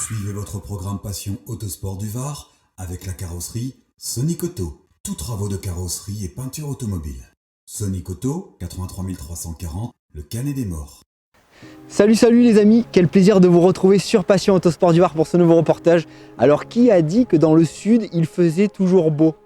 Suivez votre programme Passion Autosport du Var avec la carrosserie Sonic Auto. Tous travaux de carrosserie et peinture automobile. Sonic Auto, 83 340, le Canet des Morts. Salut les amis, quel plaisir de vous retrouver sur Passion Autosport du Var pour ce nouveau reportage. Alors qui a dit que dans le sud il faisait toujours beau?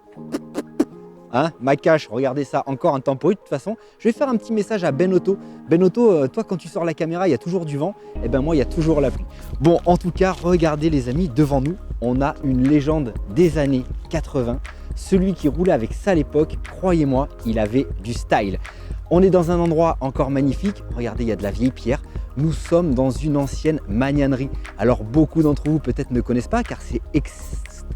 Hein, Macache, regardez ça, encore un tempo. De toute façon, je vais faire un petit message à Ben Auto. Ben Auto, toi quand tu sors la caméra, il y a toujours du vent. Et ben moi, il y a toujours la pluie. Bon, en tout cas, regardez les amis, devant nous, on a une légende des années 80. Celui qui roulait avec ça à l'époque, croyez-moi, il avait du style. On est dans un endroit encore magnifique. Regardez, il y a de la vieille pierre. Nous sommes dans une ancienne magnanerie. Alors beaucoup d'entre vous peut-être ne connaissent pas car c'est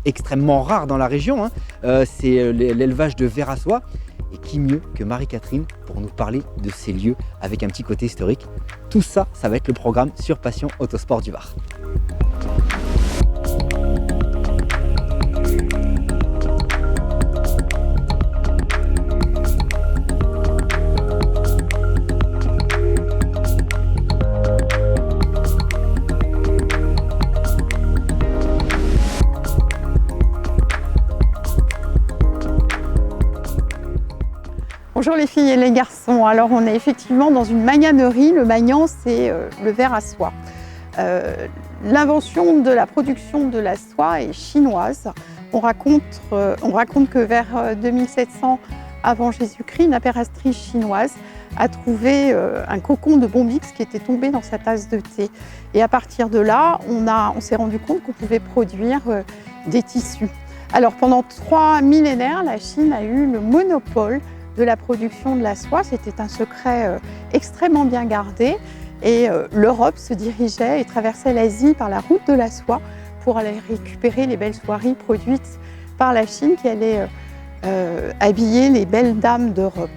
extrêmement rare dans la région. C'est l'élevage de vers à soie. Et qui mieux que Marie-Catherine pour nous parler de ces lieux avec un petit côté historique. Tout ça, ça va être le programme sur Passion Autosport du Var. Bonjour les filles et les garçons. Alors on est effectivement dans une magnanerie. Le magnan, c'est le ver à soie. L'invention de la production de la soie est chinoise. On raconte que vers 2700 avant Jésus-Christ, une impératrice chinoise a trouvé un cocon de bombix qui était tombé dans sa tasse de thé. Et à partir de là, on s'est rendu compte qu'on pouvait produire des tissus. Alors pendant 3 millénaires, la Chine a eu le monopole de la production de la soie. C'était un secret extrêmement bien gardé et l'Europe se dirigeait et traversait l'Asie par la route de la soie pour aller récupérer les belles soieries produites par la Chine qui allaient habiller les belles dames d'Europe.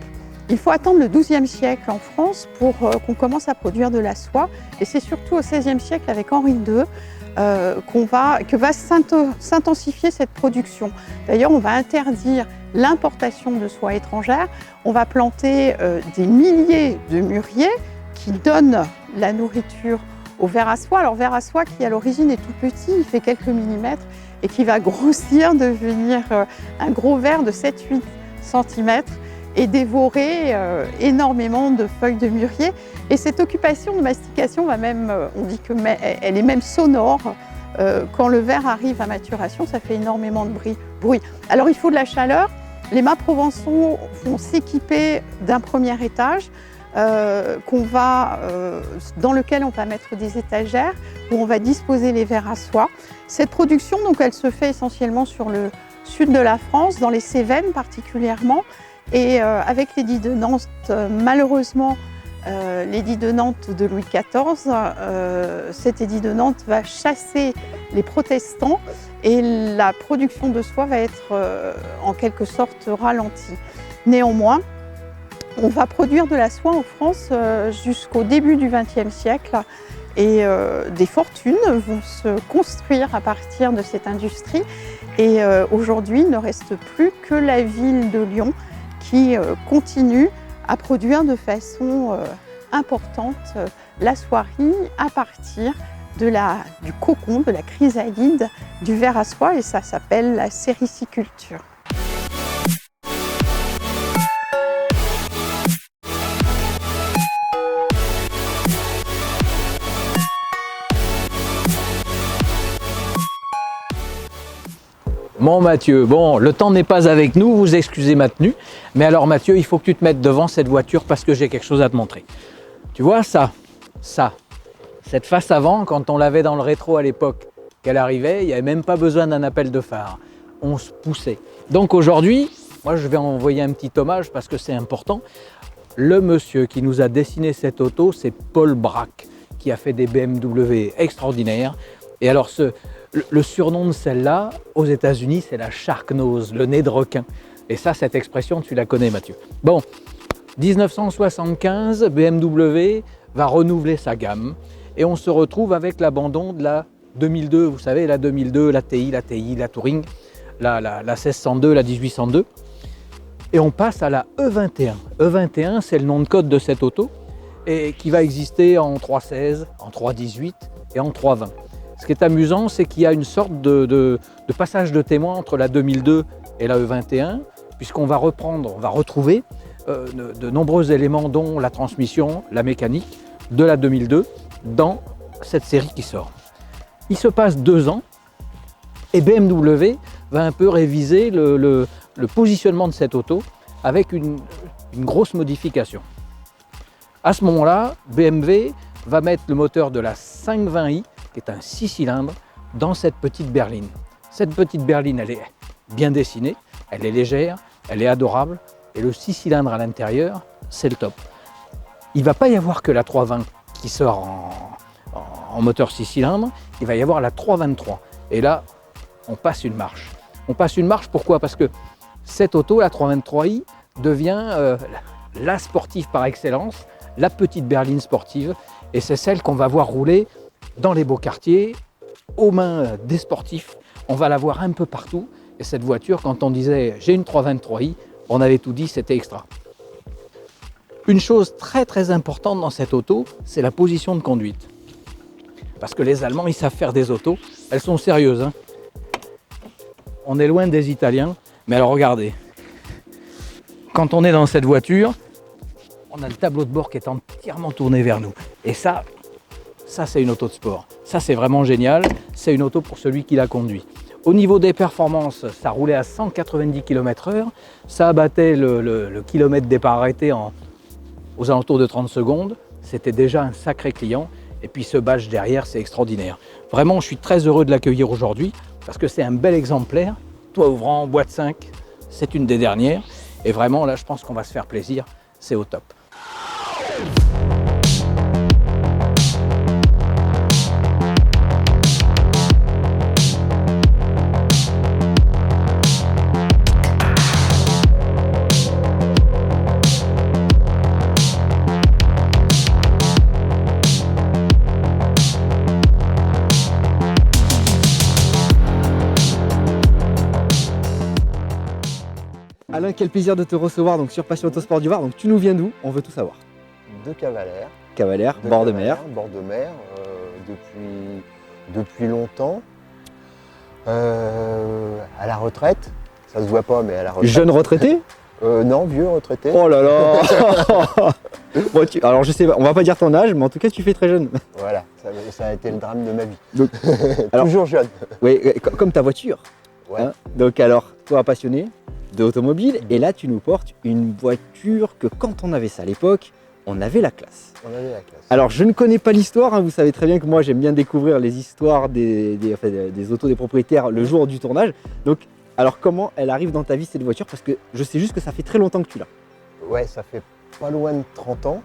Il faut attendre le XIIe siècle en France pour qu'on commence à produire de la soie et c'est surtout au XVIe siècle avec Henri II que va s'intensifier cette production. D'ailleurs, on va interdire l'importation de soie étrangère. On va planter des milliers de mûriers qui donnent la nourriture au ver à soie. Alors, ver à soie qui à l'origine est tout petit, il fait quelques millimètres et qui va grossir, devenir un gros ver de 7-8 cm et dévorer énormément de feuilles de mûrier. Et cette occupation de mastication va même, on dit qu'elle est même sonore. Quand le ver arrive à maturation, ça fait énormément de bruit. Alors il faut de la chaleur. Les mâts provençaux vont s'équiper d'un premier étage dans lequel on va mettre des étagères où on va disposer les vers à soie. Cette production, donc, elle se fait essentiellement sur le sud de la France, dans les Cévennes particulièrement. Et avec l'édit de Nantes, malheureusement, l'édit de Nantes de Louis XIV, cet édit de Nantes va chasser les protestants et la production de soie va être en quelque sorte ralentie. Néanmoins, on va produire de la soie en France jusqu'au début du XXe siècle et des fortunes vont se construire à partir de cette industrie. Et aujourd'hui, il ne reste plus que la ville de Lyon qui continue à produire de façon importante la soierie à partir du cocon, de la chrysalide, du ver à soie, et ça s'appelle la sériciculture. Bon Mathieu, le temps n'est pas avec nous, vous excusez ma tenue, mais alors Mathieu, il faut que tu te mettes devant cette voiture parce que j'ai quelque chose à te montrer. Tu vois ça, cette face avant, quand on l'avait dans le rétro à l'époque, qu'elle arrivait, il n'y avait même pas besoin d'un appel de phare, on se poussait. Donc aujourd'hui, moi je vais envoyer un petit hommage parce que c'est important. Le monsieur qui nous a dessiné cette auto, c'est Paul Bracq, qui a fait des BMW extraordinaires. Et alors le surnom de celle-là, aux États-Unis, c'est la Shark Nose, le nez de requin. Et ça, cette expression, tu la connais, Mathieu. Bon, 1975, BMW va renouveler sa gamme et on se retrouve avec l'abandon de la 2002, vous savez, la 2002, la TI, la Touring, la 1602, la 1802. Et on passe à la E21. E21, c'est le nom de code de cette auto et qui va exister en 3.16, en 3.18 et en 3.20. Ce qui est amusant, c'est qu'il y a une sorte de passage de témoin entre la 2002 et la E21, puisqu'on va retrouver de nombreux éléments, dont la transmission, la mécanique, de la 2002 dans cette série qui sort. Il se passe 2 ans et BMW va un peu réviser le positionnement de cette auto avec une grosse modification. À ce moment-là, BMW va mettre le moteur de la 520i, qui est un 6 cylindres, dans cette petite berline. Cette petite berline, elle est bien dessinée, elle est légère, elle est adorable, et le 6 cylindres à l'intérieur, c'est le top. Il ne va pas y avoir que la 320 qui sort en moteur 6 cylindres, il va y avoir la 323. Et là, on passe une marche. On passe une marche, pourquoi? Parce que cette auto, la 323i, devient la sportive par excellence, la petite berline sportive, et c'est celle qu'on va voir rouler dans les beaux quartiers, aux mains des sportifs. On va la voir un peu partout, et cette voiture, quand on disait « j'ai une 323i », on avait tout dit, c'était extra. Une chose très très importante dans cette auto, c'est la position de conduite. Parce que les Allemands, ils savent faire des autos, elles sont sérieuses, hein. On est loin des Italiens, mais alors regardez, quand on est dans cette voiture, on a le tableau de bord qui est entièrement tourné vers nous. Et ça c'est une auto de sport. Ça c'est vraiment génial, c'est une auto pour celui qui la conduit. Au niveau des performances, ça roulait à 190 km/h, ça abattait le kilomètre départ arrêté aux alentours de 30 secondes. C'était déjà un sacré client. Et puis ce badge derrière, c'est extraordinaire. Vraiment, je suis très heureux de l'accueillir aujourd'hui parce que c'est un bel exemplaire. Toit ouvrant, boîte 5, c'est une des dernières. Et vraiment, là, je pense qu'on va se faire plaisir. C'est au top. Alain, quel plaisir de te recevoir donc, sur Passion Autosport du Var. Donc tu nous viens d'où? On veut tout savoir. De Cavalère. Cavalère, bord de mer. Bord de mer, depuis longtemps. À la retraite, ça se voit pas, mais à la retraite. Jeune retraité? Non, vieux retraité. Oh là là. Bon, alors je sais pas, on va pas dire ton âge, mais en tout cas tu fais très jeune. Voilà, ça a été le drame de ma vie. Donc, alors, toujours jeune. Oui, comme ta voiture. Ouais. Hein, donc alors, toi passionné d'automobile, et là tu nous portes une voiture que quand on avait ça à l'époque, on avait la classe. On avait la classe. Alors je ne connais pas l'histoire, hein, vous savez très bien que moi j'aime bien découvrir les histoires des autos des propriétaires le jour du tournage. Donc alors comment elle arrive dans ta vie cette voiture? Parce que je sais juste que ça fait très longtemps que tu l'as. Ouais, ça fait pas loin de 30 ans.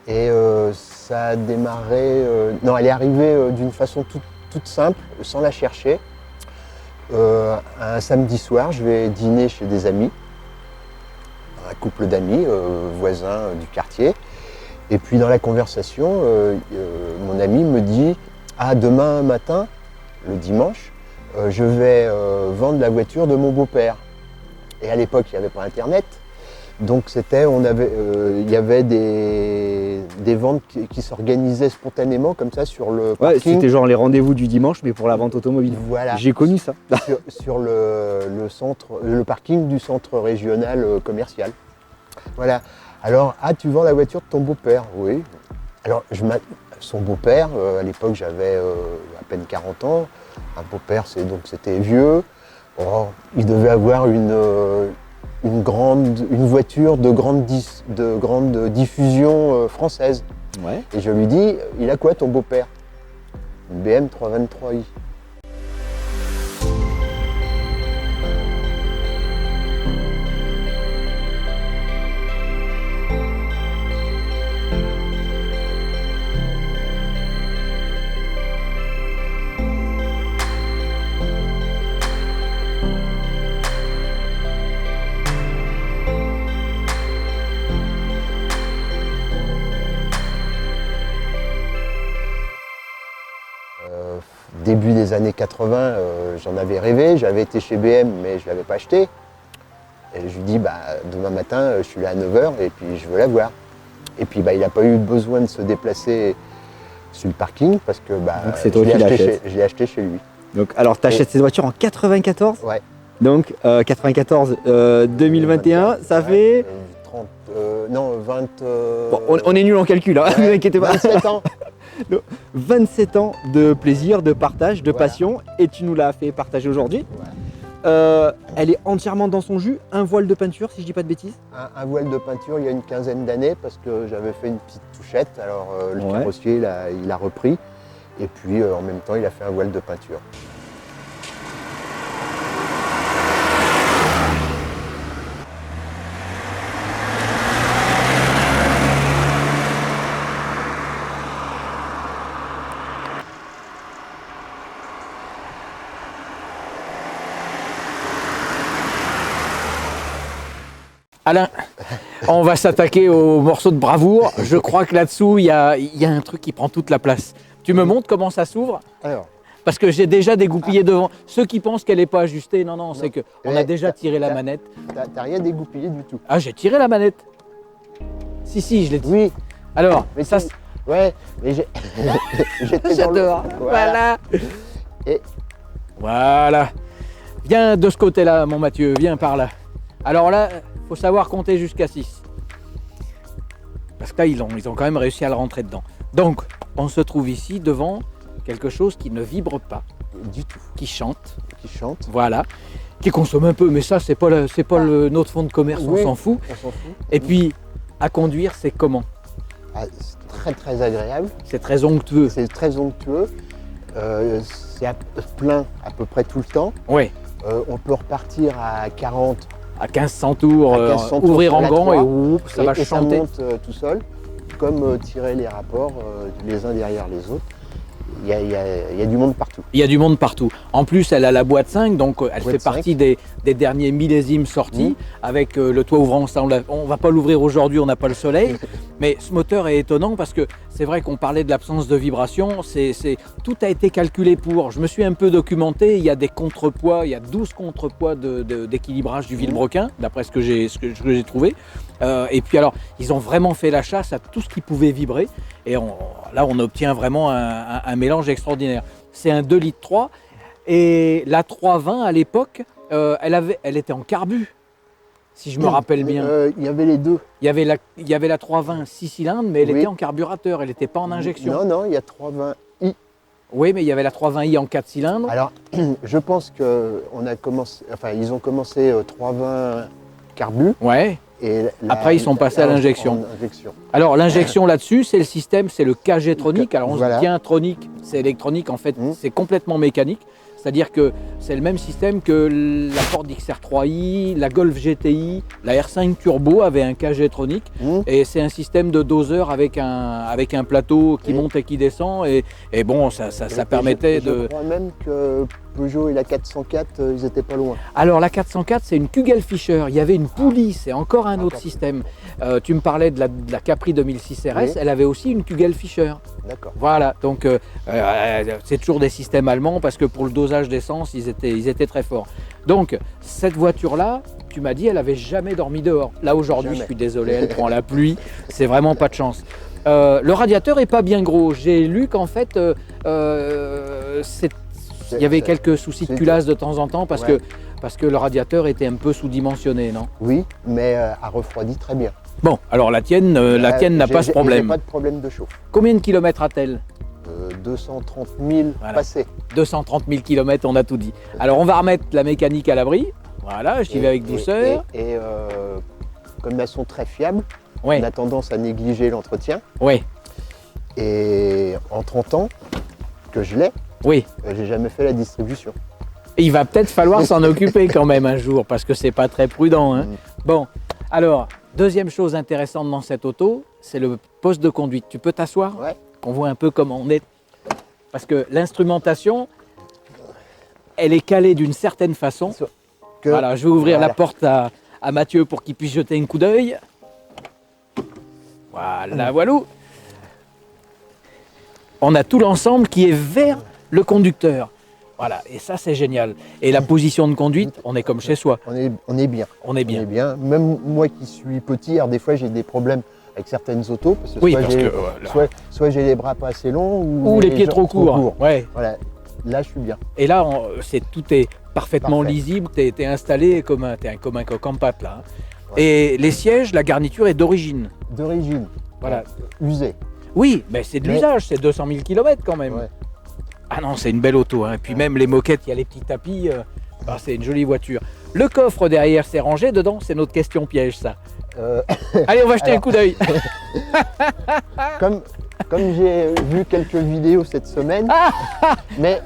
Et ça a démarré... non, elle est arrivée d'une façon toute simple, sans la chercher. Un samedi soir, je vais dîner chez des amis, un couple d'amis, voisins du quartier. Et puis dans la conversation, mon ami me dit « Ah, demain matin, le dimanche, je vais vendre la voiture de mon beau-père. » Et à l'époque, il n'y avait pas Internet. Donc il y avait des ventes qui s'organisaient spontanément comme ça sur le parking. Ouais, c'était genre les rendez-vous du dimanche, mais pour la vente automobile. Voilà. J'ai connu ça. sur le parking du centre régional commercial. Voilà. Alors, tu vends la voiture de ton beau-père? Oui. Alors, son beau-père, à l'époque j'avais à peine 40 ans. Un beau-père, c'était vieux. Oh, il devait avoir une voiture de grande diffusion française. Ouais. Et je lui dis, il a quoi ton beau-père? Une BM 323i. Début des années 80, j'en avais rêvé, j'avais été chez BM mais je ne l'avais pas acheté. Et je lui dis, demain matin, je suis là à 9 h et puis je veux la voir. Et puis il n'a pas eu besoin de se déplacer sur le parking parce que bah, Donc, c'est toi qui l'achètes. je l'ai acheté chez lui. Donc, alors, tu achètes cette voiture en 94. Ouais. Donc, 94, 2021, ça fait... 30, non, 20... Bon, on est nul en calcul, hein, ne vous inquiétez pas. 27 ans. 27 ans de plaisir, de partage, de Voilà. passion, et tu nous l'as fait partager aujourd'hui. Ouais. Elle est entièrement dans son jus, un voile de peinture, si je dis pas de bêtises. Un voile de peinture il y a une quinzaine d'années parce que j'avais fait une petite touchette. Alors le Ouais. carrossier il a repris et puis en même temps il a fait un voile de peinture. Alain, on va s'attaquer au morceau de bravoure. Je crois que là-dessous, il y a un truc qui prend toute la place. Tu me montres comment ça s'ouvre? Alors, Parce que j'ai déjà dégoupillé devant. Ceux qui pensent qu'elle n'est pas ajustée, non, c'est qu'on a Mais déjà tiré la t'as- manette. t'as rien dégoupillé du tout. Ah, j'ai tiré la manette. Si, je l'ai dit. Oui, Alors, mais ça, tu- ouais, mais j'étais dans le... j'adore. Voilà. Et- Voilà. Viens de ce côté-là, mon Mathieu, viens par là. Alors là, faut savoir compter jusqu'à 6. Parce que là, ils ont quand même réussi à le rentrer dedans. Donc, on se trouve ici devant quelque chose qui ne vibre pas, Du tout. qui chante, Qui chante. voilà, qui consomme un peu, mais ça, c'est pas notre fonds de commerce, Oui. on s'en fout. On s'en fout. Et puis, à conduire, c'est comment? Ah, c'est très très agréable. C'est très onctueux. C'est très onctueux. C'est plein à peu près tout le temps. Oui, On peut repartir à 40 à 1500 tours, À 1500 tours ouvrir sur en la gant et 3, oups, ça va et ça chanter. monte tout seul, comme tirer les rapports les uns derrière les autres. Il y a du monde partout. Il y a du monde partout. En plus, elle a la boîte 5, donc elle Boîte fait 5. partie des derniers millésimes sortis, avec le toit ouvrant. Ça, on ne va pas l'ouvrir aujourd'hui, on n'a pas le soleil. Mais ce moteur est étonnant parce que c'est vrai qu'on parlait de l'absence de vibration. Tout a été calculé pour. Je me suis un peu documenté. Il y a des contrepoids, il y a 12 contrepoids d'équilibrage du vilebrequin, d'après ce que j'ai trouvé. Et puis alors, ils ont vraiment fait la chasse à tout ce qui pouvait vibrer. Et là, on obtient vraiment un mélange extraordinaire. C'est un 2,3 litres. Et la 320 à l'époque, elle était en carbu, si je me rappelle bien. Il y avait les deux. Il y avait la 320 6 cylindres, mais elle Oui. était en carburateur, elle n'était pas en injection. Non, il y a 320i. Oui, mais il y avait la 320i en 4 cylindres. Alors, je pense ils ont commencé 320 carbu. Ouais. Et Après, ils sont passés à l'injection. en injection. Alors l'injection là-dessus, c'est le système, c'est le KG-tronic. Alors on Voilà. se dit un tronic, c'est électronique, en fait, Mm. c'est complètement mécanique. C'est-à-dire que c'est le même système que la Ford XR3i, la Golf GTI, la R5 Turbo avait un KG-tronic. Mm. Et c'est un système de doseur avec un plateau qui Et- monte et qui descend. Et bon, ça permettait Je de... crois même que Peugeot et la 404, ils étaient pas loin. Alors la 404, c'est une Kugelfischer. Il y avait une poulie, c'est encore un autre système. Tu me parlais de la Capri 2006 RS, Oui. elle avait aussi une Kugelfischer. D'accord. Voilà, donc c'est toujours des systèmes allemands parce que pour le dosage d'essence, ils étaient très forts. Donc cette voiture-là, tu m'as dit, elle avait jamais dormi dehors. Là aujourd'hui, Jamais. je suis désolé, elle prend la pluie, c'est vraiment pas de chance. Le radiateur est pas bien gros. J'ai lu qu'en fait, il y avait quelques soucis de c'est- culasse de temps en temps parce Ouais. que le radiateur était un peu sous-dimensionné, non? Oui, mais a refroidi très bien. Bon, alors la tienne n'a pas ce J'ai problème. pas de problème de chauffe. Combien de kilomètres a-t-elle? 230 000 Voilà. passés. 230 000 km, on a tout dit. Alors on va remettre la mécanique à l'abri. Voilà, j'y vais avec douceur. Et comme elles sont très fiables, Oui, on a tendance à négliger l'entretien. oui, Et en 30 ans que je l'ai, oui. j'ai jamais fait la distribution. Et il va peut-être falloir s'en occuper quand même un jour parce que c'est pas très prudent, hein. Mm. Bon, alors, deuxième chose intéressante dans cette auto, c'est le poste de conduite. Tu peux t'asseoir? Ouais. Qu'on voit un peu comment on est. Parce que l'instrumentation, elle est calée d'une certaine façon. Que- Voilà, je vais ouvrir voilà. la porte à Mathieu pour qu'il puisse jeter un coup d'œil. Voilà, voilà. On a tout l'ensemble qui est vers le conducteur. Voilà, et ça c'est génial. Et la position de conduite, on est comme chez soi. On est bien. On est On est bien. bien. Même moi qui suis petit, alors des fois j'ai des problèmes avec certaines autos, parce que Oui, soit parce j'ai que voilà. soit j'ai les bras pas assez longs Ou les pieds jambes trop courts. Ouais. Voilà, là je suis bien. Et là, tout est parfaitement Parfait. lisible, t'es installé comme un coq en pâte là. Hein. Ouais. Et les sièges, la garniture est d'origine. D'origine, Voilà. usé. Oui, mais c'est de Mais- l'usage, c'est 200 000 km quand même. Ouais. Ah non, c'est une belle auto. Hein. Et puis même les moquettes, il y a les petits tapis. C'est une jolie voiture. Le coffre derrière, c'est rangé dedans, c'est notre question piège ça. Euh, Allez, on va jeter un coup d'œil. comme j'ai vu quelques vidéos cette semaine, mais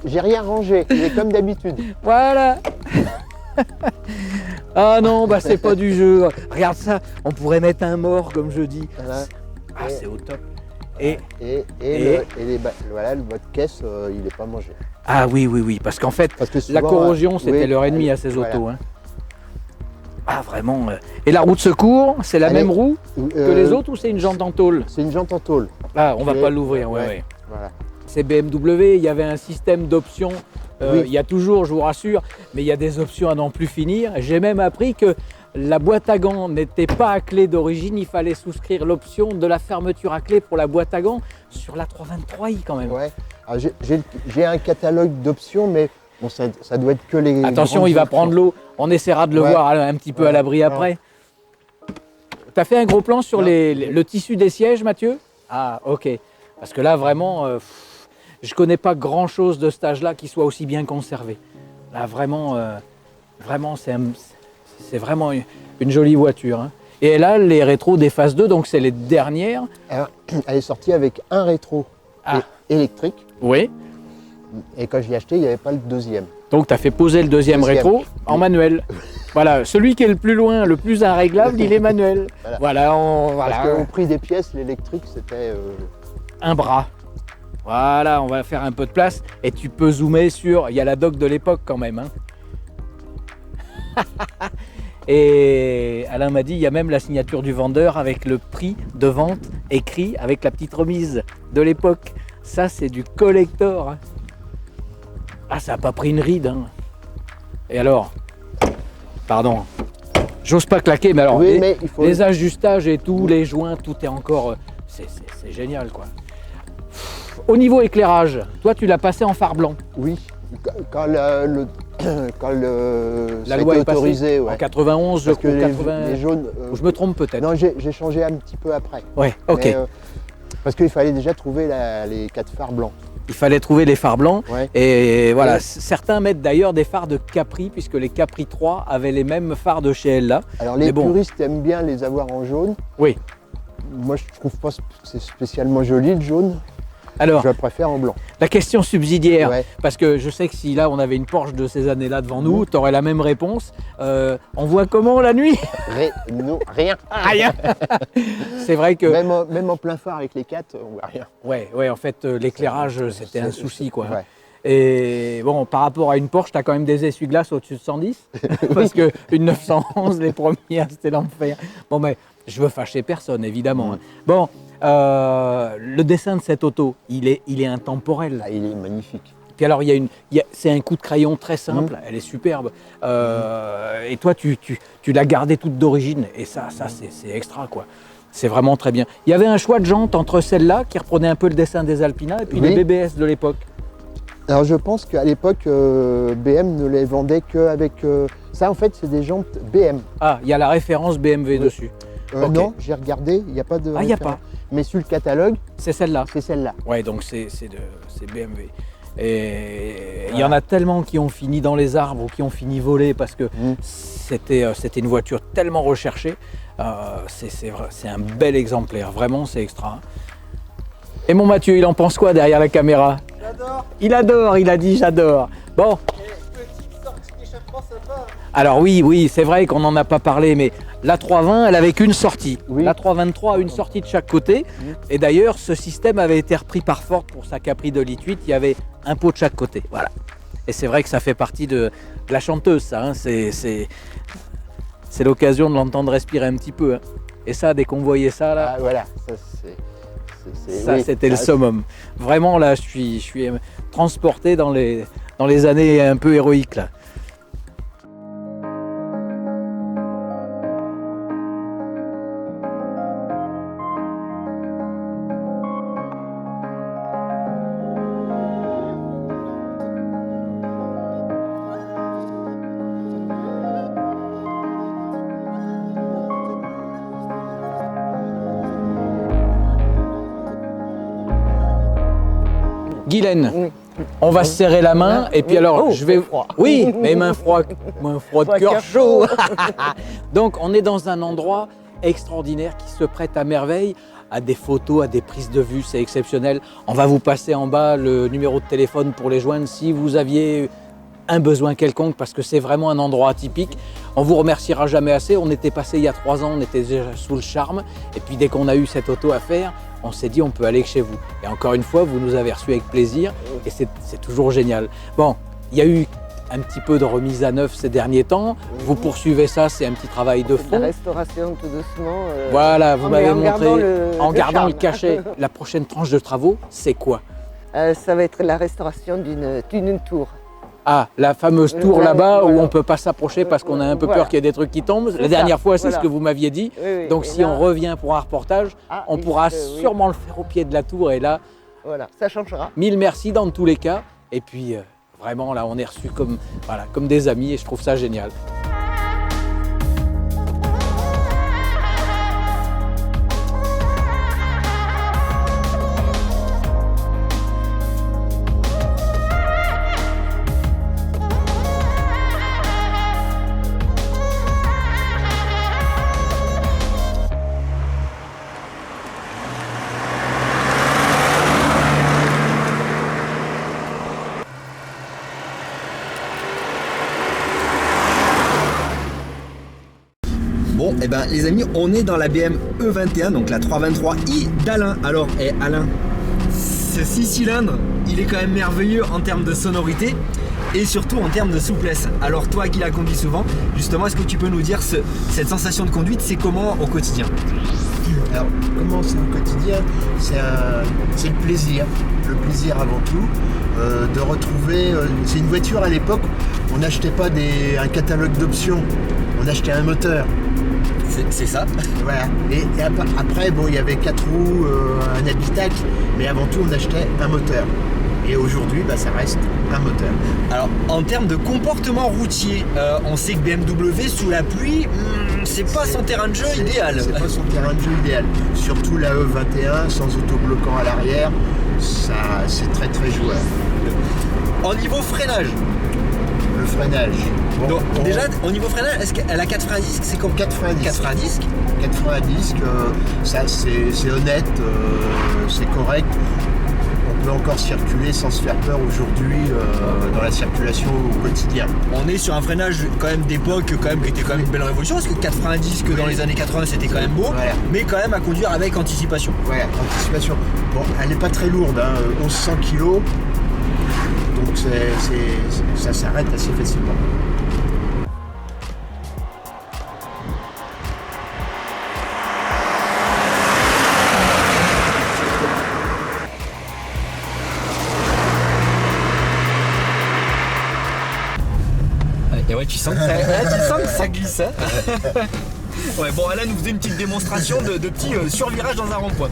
j'ai rien rangé, mais comme d'habitude. Voilà. Ah non, bah c'est pas du jeu. Regarde ça, on pourrait mettre un mort comme je dis. Voilà. Ah, c'est au top. Et Voilà, votre caisse, il n'est pas mangé. ah oui, parce qu'en fait, Parce que la souvent, corrosion, c'était oui, l'heure et demie à elle- ces voilà. autos. Hein. Ah vraiment. Et la roue de secours, c'est la Elle même est- roue que les autres ou c'est une jante en tôle? C'est une jante en tôle. Ah, on va Et- pas l'ouvrir, ouais. ouais. Voilà. C'est BMW, il y avait un système d'options. Oui. Il y a toujours, je vous rassure, mais il y a des options à n'en plus finir. J'ai même appris que la boîte à gants n'était pas à clé d'origine, il fallait souscrire l'option de la fermeture à clé pour la boîte à gants sur la 323i quand même. Ouais. Alors, j'ai un catalogue d'options, mais bon, ça doit être que les. Attention, grandes il va options. prendre l'eau, on essaiera de le Ouais. voir un petit peu à Ouais. l'abri après. Tu as fait un gros plan sur Non. le tissu des sièges, Mathieu? Ah, ok. Parce que là, vraiment, je connais pas grand-chose de cet âge-là qui soit aussi bien conservé. Là, vraiment, c'est vraiment une jolie voiture. Hein. Et là, les rétros des phases 2, donc c'est les dernières. Alors, elle est sortie avec un rétro Ah. électrique, Oui. et quand je l'ai acheté, il n'y avait pas le deuxième. Donc, tu as fait poser le deuxième Deuxième. rétro en Oui. manuel. Voilà, celui qui est le plus loin, le plus irréglable, il est manuel. Voilà. Voilà, Parce qu'au prix des pièces, l'électrique, c'était. un bras. Voilà, on va faire un peu de place et tu peux zoomer sur. Il y a la doc de l'époque quand même. Hein. Et Alain m'a dit, il y a même la signature du vendeur avec le prix de vente écrit avec la petite remise de l'époque. Ça, c'est du collector. Hein. Ah, ça n'a pas pris une ride. Hein. Et alors, pardon, j'ose pas claquer, mais alors Oui, mais il faut. les ajustages et tout, les joints, tout est encore. C'est génial quoi. Au niveau éclairage, toi tu l'as passé en phare blanc. Oui. Quand le. Quand La ça a loi été est passée autorisé, en ouais. 91, Parce que ou les 80. jaunes. Je me trompe peut-être. Non, j'ai changé un petit peu après. Ouais, ok. Mais, parce qu'il fallait déjà trouver les 4 phares blancs. Il fallait trouver les phares blancs. Ouais. Et voilà, Ouais. certains mettent d'ailleurs des phares de Capri, puisque les Capri 3 avaient les mêmes phares de chez Ella. Alors les Mais bon. puristes aiment bien les avoir en jaune. Oui. Moi je trouve pas que c'est spécialement joli le jaune. Alors, Je le préfère en blanc. la question subsidiaire, Ouais. parce que je sais que si là on avait une Porsche de ces années-là devant nous, tu aurais la même réponse. On voit comment la nuit? Non, rien. Rien. C'est vrai que. Même en plein phare avec les 4, on voit rien. Ouais, en fait, l'éclairage, c'était un souci, quoi. Ouais. Et bon, par rapport à une Porsche, tu as quand même des essuie-glaces au-dessus de 110. Parce qu'une 911, les premières, c'était l'enfer. Bon, mais je veux fâcher personne, évidemment. hein. Bon, le dessin de cette auto, il est intemporel. Ah, il est magnifique. Puis alors, c'est un coup de crayon très simple, elle est superbe. Et toi, tu l'as gardée toute d'origine. Et ça c'est extra, quoi. C'est vraiment très bien. Il y avait un choix de jantes entre celle-là, qui reprenait un peu le dessin des Alpina, et puis Oui. les BBS de l'époque. Alors je pense qu'à l'époque, BM ne les vendait qu'avec... ça en fait c'est des jantes BM. Ah, il y a la référence BMW dessus. Ok. Non, j'ai regardé, il n'y a pas de... Ah, il n'y a référence. pas. Mais sur le catalogue, C'est celle-là. c'est celle-là. Ouais, donc c'est BMW. Et il y en a tellement qui ont fini dans les arbres ou qui ont fini volés parce que c'était une voiture tellement recherchée. C'est un bel exemplaire, vraiment c'est extra. Et mon Mathieu, il en pense quoi derrière la caméra? J'adore. Il adore, il a dit j'adore. Bon, Petite sortie d'échappement, ça va. alors oui, c'est vrai qu'on n'en a pas parlé, mais la 320, elle avait qu'une sortie. Oui. La 323 a une sortie de chaque côté. Et d'ailleurs, ce système avait été repris par Ford pour sa Capri de Lit 8. Il y avait un pot de chaque côté. Voilà. Et c'est vrai que ça fait partie de la chanteuse, ça. Hein. C'est l'occasion de l'entendre respirer un petit peu. Hein. Et ça, dès qu'on voyait ça, là, Ah, voilà, ça ça oui. c'était le Ah, summum. Vraiment, là, je suis transporté dans les années un peu héroïques, là. Guylaine, Oui. on va se serrer la main et puis Oui. alors Oh, je vais... c'est froid. Oui, mais main froide de cœur chaud. Donc on est dans un endroit extraordinaire qui se prête à merveille à des photos, à des prises de vue, c'est exceptionnel. On va vous passer en bas le numéro de téléphone pour les joindre si vous aviez un besoin quelconque parce que c'est vraiment un endroit atypique. On vous remerciera jamais assez. On était passé il y a 3 ans, on était déjà sous le charme et puis dès qu'on a eu cette auto à faire, on s'est dit on peut aller chez vous. Et encore une fois, vous nous avez reçus avec plaisir et c'est toujours génial. Bon, il y a eu un petit peu de remise à neuf ces derniers temps. Vous poursuivez ça, c'est un petit travail de La fond. restauration tout doucement. Voilà, vous m'avez montré en gardant charme. le cachet. La prochaine tranche de travaux, c'est quoi? Ça va être la restauration d'une tour. Ah, la fameuse tour là-bas Voilà. où on ne peut pas s'approcher parce qu'on a un peu Voilà. peur qu'il y ait des trucs qui tombent. C'est La ça, dernière fois, c'est voilà. ce que vous m'aviez dit. Oui, oui. Donc Et si là- on revient pour un reportage, on il pourra se- oui. sûrement le faire au pied de la tour. Et là, Voilà, ça changera. mille merci dans tous les cas. Et puis, vraiment, là, on est reçus comme des amis et je trouve ça génial. Bon, et ben les amis, on est dans la BM E21, donc la 323i d'Alain. Alors, Alain, ce 6 cylindres, il est quand même merveilleux en termes de sonorité et surtout en termes de souplesse. Alors toi qui la conduis souvent, justement, est-ce que tu peux nous dire cette sensation de conduite, c'est comment au quotidien? Alors, comment c'est au quotidien? C'est le plaisir avant tout, de retrouver. C'est une voiture à l'époque, on n'achetait pas un catalogue d'options, on achetait un moteur. C'est ça. Voilà. Et après, bon, il y avait 4 roues, un habitacle, mais avant tout, on achetait un moteur. Et aujourd'hui, bah, ça reste un moteur. Alors, en termes de comportement routier, on sait que BMW sous la pluie, c'est pas son terrain de jeu idéal. C'est pas son terrain de jeu idéal. Surtout la E21 sans autobloquant à l'arrière, ça c'est très très jouable. En niveau freinage, Le freinage. Bon, donc, déjà au niveau freinage, est-ce qu'elle a 4 freins à disque? C'est comme 4 freins à disque. 4 freins à disque. 4 freins à disque, ça c'est honnête, c'est correct. On peut encore circuler sans se faire peur aujourd'hui dans la circulation au quotidien. On est sur un freinage quand même d'époque quand même qui était quand même une belle révolution parce que 4 freins à disque dans les années 80 c'était quand même beau, Voilà. mais quand même à conduire avec anticipation. Voilà, anticipation. Bon, elle n'est pas très lourde, hein, 1100 kg, donc ça s'arrête assez facilement. Et ouais, tu sens que ça glisse. Hein. Ouais, bon, Alain nous faisait une petite démonstration de petits survirages dans un rond-point.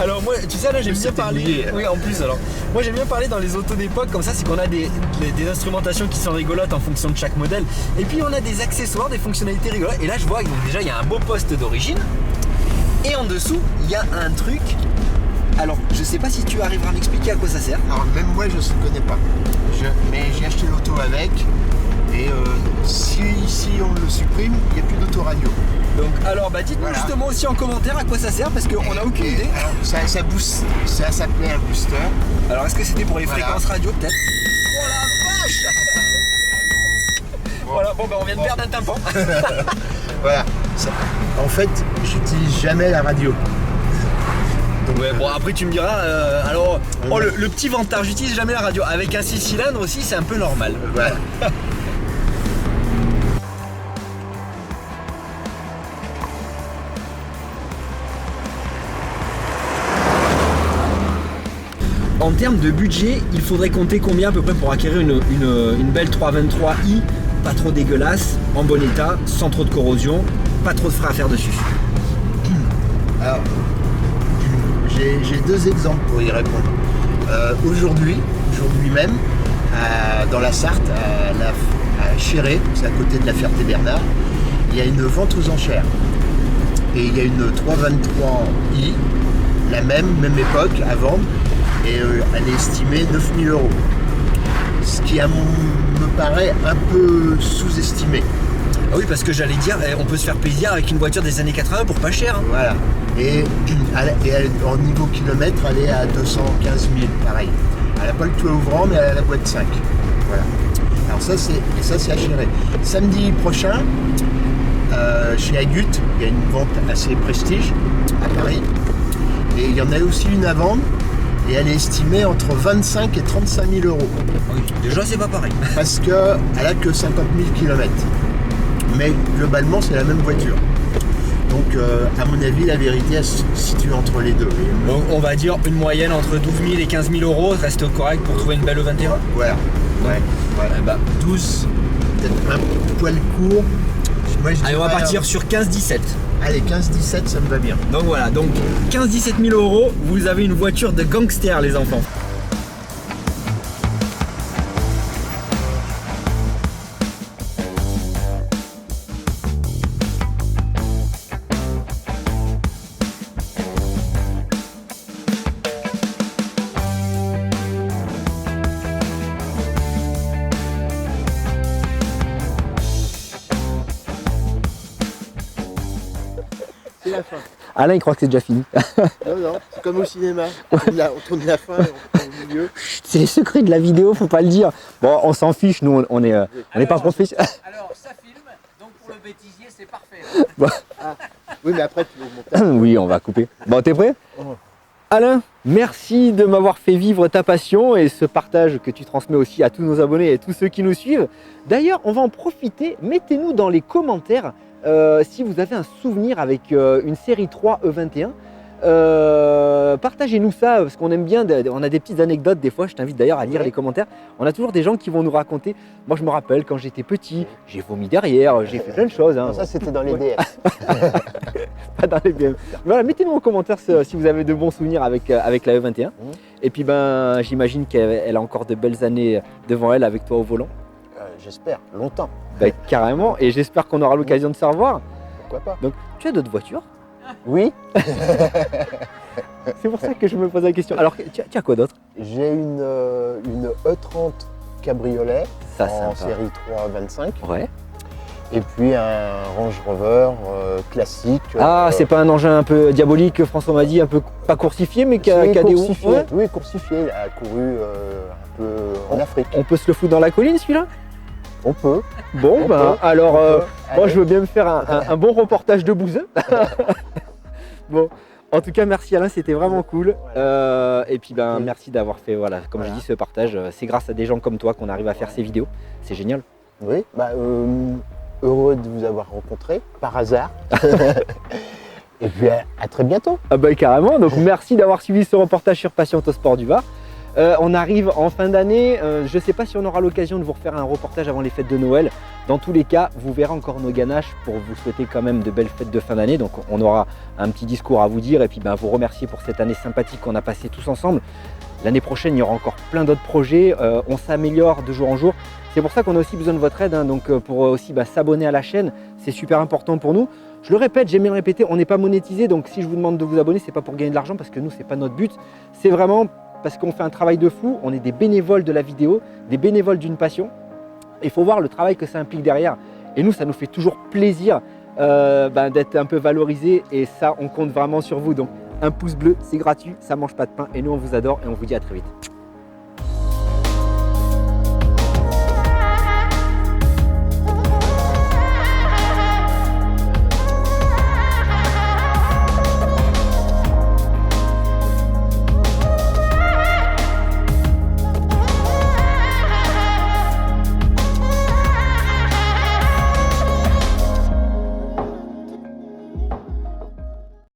Alors moi, tu sais, là j'aime bien parler. mouillé. Oui, en plus, alors moi j'aime bien parler dans les autos d'époque comme ça, c'est qu'on a des instrumentations qui sont rigolotes en fonction de chaque modèle. Et puis on a des accessoires, des fonctionnalités rigolotes. Et là je vois donc déjà il y a un beau poste d'origine. Et en dessous, il y a un truc. Alors, je sais pas si tu arriveras à m'expliquer à quoi ça sert. Alors même moi je ne connais pas, mais j'ai acheté l'auto avec, et si on le supprime, il n'y a plus d'autoradio. Donc, alors, bah dites-nous Voilà. justement aussi en commentaire à quoi ça sert parce qu'on n'a aucune Et idée. alors, ça booste, ça s'appelait un booster. Alors, est-ce que c'était pour les Voilà. fréquences radio peut-être? Oh la vache! Voilà, bon, bah on vient de perdre un tympan. Voilà. En fait, j'utilise jamais la radio. Ouais, bon, après tu me diras, alors, oh, le petit vantard, j'utilise jamais la radio. Avec un 6 cylindres aussi, c'est un peu normal. Voilà. En termes de budget, il faudrait compter combien à peu près pour acquérir une belle 323i, pas trop dégueulasse, en bon état, sans trop de corrosion, pas trop de frais à faire dessus. Alors, j'ai 2 exemples pour y répondre. Aujourd'hui même, dans la Sarthe, à Chéré, c'est à côté de la Ferté-Bernard, il y a une vente aux enchères. Et il y a une 323i, la même époque, à vendre, et elle est estimée 9 000 €. Ce qui me paraît un peu sous-estimé. Ah oui, parce que j'allais dire, on peut se faire plaisir avec une voiture des années 80 pour pas cher. Hein. Voilà. Et en niveau kilomètre, elle est à 215 000, pareil. Elle n'a pas le toit ouvrant, mais elle a la boîte 5. Voilà. Alors ça, c'est à gérer. Samedi prochain, chez Agut, il y a une vente assez prestige à Paris. Et il y en a aussi une à vendre. Et elle est estimée entre 25 et 35 000 €. Oui, déjà, c'est pas pareil. Parce qu'elle a que 50 000 km. Mais globalement, c'est la même voiture. Donc, à mon avis, la vérité, elle se situe entre les deux. Donc, on va dire une moyenne entre 12 000 et 15 000 €, reste correct pour trouver une belle E21. Voilà. Ouais. Eh bah, 12. Peut-être un poil court. Moi, Allez, on va partir sur 15-17. Allez, 15-17, ça me va bien. Donc voilà, donc 15-17 000 €, vous avez une voiture de gangster, les enfants. C'est la fin. Alain, il croit que c'est déjà fini. Non, c'est comme au cinéma. On tourne la fin et on tourne au milieu. C'est les secrets de la vidéo, faut pas le dire. Bon, on s'en fiche, nous, on n'est pas professionnels. Alors, ça filme, donc pour le bêtisier, c'est parfait. Oui, mais après, tu veux monter. Oui, on va couper. Bon, t'es prêt? Alain, merci de m'avoir fait vivre ta passion et ce partage que tu transmets aussi à tous nos abonnés et tous ceux qui nous suivent. D'ailleurs, on va en profiter. Mettez-nous dans les commentaires si vous avez un souvenir avec une série 3 E21. Partagez-nous ça parce qu'on aime bien, on a des petites anecdotes des fois, je t'invite d'ailleurs à lire les commentaires. On a toujours des gens qui vont nous raconter. Moi je me rappelle quand j'étais petit, j'ai vomi derrière, j'ai fait plein de choses. Hein. Non, ça c'était dans les DS. Pas dans les BM. Voilà, mettez-nous en commentaire si vous avez de bons souvenirs avec la E21. Et puis ben j'imagine qu'elle a encore de belles années devant elle avec toi au volant. J'espère, longtemps. Ben, carrément, et j'espère qu'on aura l'occasion de se revoir. Pourquoi pas? Donc tu as d'autres voitures? Oui. C'est pour ça que je me pose la question. Alors, tu as quoi d'autre? J'ai une E30 cabriolet Ça, en sympa. série 325 Ouais. et puis un Range Rover classique. Ah, c'est pas un engin un peu diabolique, François m'a dit, un peu pas coursifié, mais qui a des coursifié. ouais. Oui, coursifié. Il a couru un peu en Afrique. On peut se le foutre dans la colline celui-là? On peut. Bon, On ben peut. alors, moi Allez. je veux bien me faire un bon reportage de bouseux. Bon, en tout cas, merci Alain, c'était vraiment cool. Et puis, ben, merci d'avoir fait, voilà, comme je dis, ce partage. C'est grâce à des gens comme toi qu'on arrive à faire ces vidéos. C'est génial. Oui, heureux de vous avoir rencontré par hasard. Et puis à très bientôt. Ah bah carrément, donc merci d'avoir suivi ce reportage sur Passion Autosport du Var. On arrive en fin d'année, je ne sais pas si on aura l'occasion de vous refaire un reportage avant les fêtes de Noël. Dans tous les cas, vous verrez encore nos ganaches pour vous souhaiter quand même de belles fêtes de fin d'année. Donc on aura un petit discours à vous dire et puis ben, vous remercier pour cette année sympathique qu'on a passée tous ensemble. L'année prochaine, il y aura encore plein d'autres projets, on s'améliore de jour en jour. C'est pour ça qu'on a aussi besoin de votre aide, hein, donc pour aussi s'abonner à la chaîne, c'est super important pour nous. Je le répète, j'aime bien le répéter, on n'est pas monétisé, donc si je vous demande de vous abonner, c'est pas pour gagner de l'argent parce que nous, c'est pas notre but. C'est vraiment parce qu'on fait un travail de fou, on est des bénévoles de la vidéo, des bénévoles d'une passion. Il faut voir le travail que ça implique derrière. Et nous, ça nous fait toujours plaisir d'être un peu valorisé et ça, on compte vraiment sur vous. Donc un pouce bleu, c'est gratuit, ça mange pas de pain et nous, on vous adore et on vous dit à très vite.